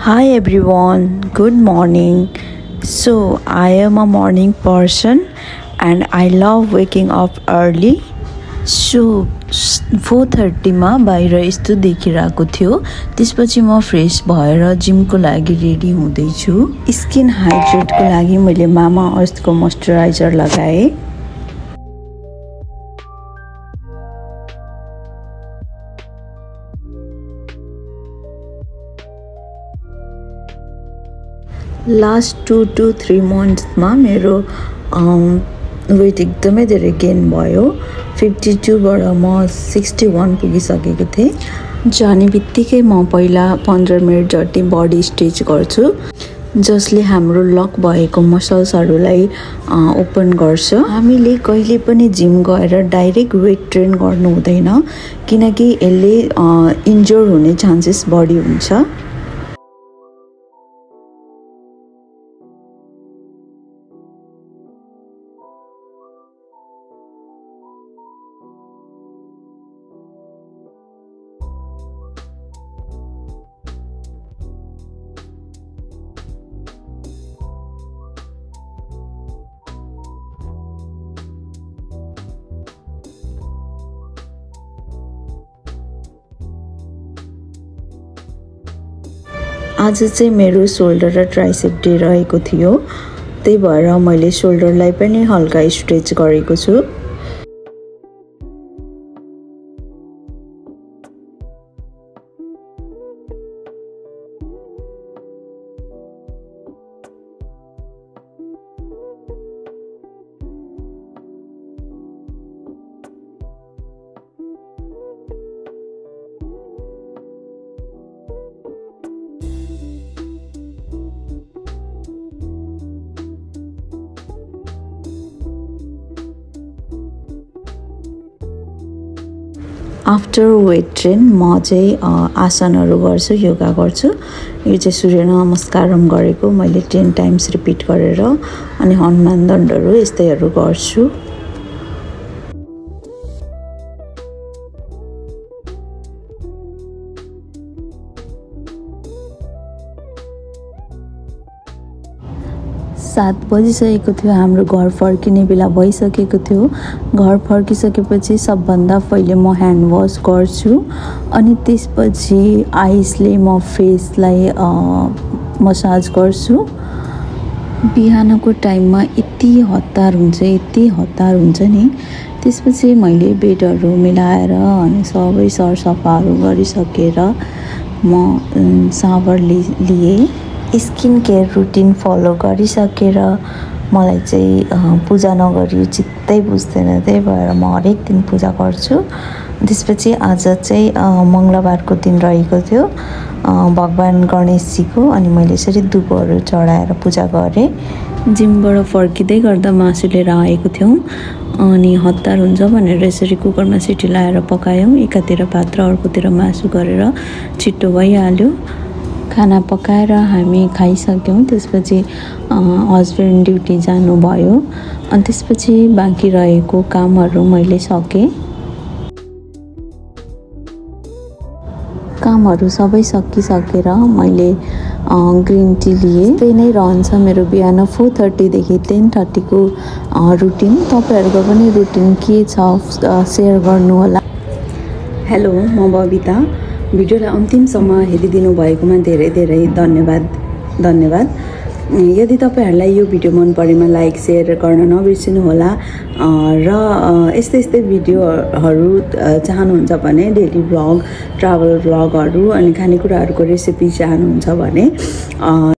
Hi everyone, good morning. So, I am a morning person and I love waking up early. So 4:30 मा बाहिर यस्तो देखिरहेको थियो। त्यसपछि म फ्रेश भएर जिमको लागि रेडी हुँदैछु। स्किन हाइड्रेटको लागि मैले मामा अर्थको मोइस्चराइजर लगाए। लास्ट 2 to 3 मन्थ्समा मेरो वेट एकदमै धेरै गेन भयो। 52 बाट म 61 पुगिसकेको थिएँ। जाने बित्तिकै म पहिला 15 मिनट जति बडी स्ट्रेच गर्छु, जसले हाम्रो लक भएको मसल्सहरूलाई ओपन गर्छ। हामीले कहिले पनि जिम गएर डाइरेक्ट वेट ट्रेन गर्नु हुँदैन, किनकि यसले इन्जर हुने चान्सेस बढी हुन्छ। आज चाहिँ मेरो शोल्डर र ट्राइसेप डे रहेको थियो, त्यही भएर मैले शोल्डरलाई पनि हल्का स्ट्रेच गरेको छु। आफ्टर वेट ट्रेन म चाहिँ आसनहरू गर्छु, योगा गर्छु। यो चाहिँ सूर्य नमस्कारम गरेको मैले 10 टाइम्स रिपिट गरेर, अनि हनुमान दण्डहरू यस्तैहरू गर्छु। सात बजिसकेको थियो। हाम्रो घर फर्किने बेला भइसकेको थियो। घर फर्किसकेपछि सबभन्दा पहिले म ह्यान्ड वास गर्छु, अनि त्यसपछि आइसले म फेसलाई मसाज गर्छु। बिहानको टाइममा यति हतार हुन्छ नि। त्यसपछि मैले बेडहरू मिलाएर अनि सबै सरसफाहरू गरिसकेर म सावर लिएँ। स्किन केयर रुटिन फलो गरिसकेर मलाई चाहिँ पूजा नगरी चित्तै बुझ्दैन, त्यही भएर म हरेक दिन पूजा गर्छु। त्यसपछि आज चाहिँ मङ्गलबारको दिन रहेको थियो, भगवान गणेशजीको, अनि मैले यसरी धुपहरू चढाएर पूजा गरेँ। जिमबाट फर्किँदै गर्दा मासु लिएर आएको थियौँ, अनि हतार हुन्छ भनेर यसरी कुकरमा सिटी लगाएर पकायौँ। एकातिर भात र अर्कोतिर मासु गरेर छिट्टो भइहाल्यो। खाना पकाएर हामी खाइसक्यौँ। त्यसपछि हस्बेन्ड ड्युटी जानुभयो, अनि त्यसपछि बाँकी रहेको कामहरू मैले सकेँ। कामहरू सबै सकिसकेर मैले ग्रिन टी लिएँ। त्यही नै रहन्छ मेरो बिहान 4:30 देखि 10:30 को रुटिन। तपाईँहरूको पनि रुटिन के छ सेयर गर्नु होला। हेलो, म बबिता। भिडियोलाई अन्तिमसम्म हेरिदिनु भएकोमा धेरै धेरै धन्यवाद। यदि तपाईँहरूलाई यो भिडियो मन परेमा लाइक सेयर गर्न नबिर्सिनुहोला, र यस्तै भिडियोहरू चाहनुहुन्छ भने डेली भ्लग, ट्राभल भ्लगहरू, अनि खानेकुराहरूको रेसिपी चाहनुहुन्छ भने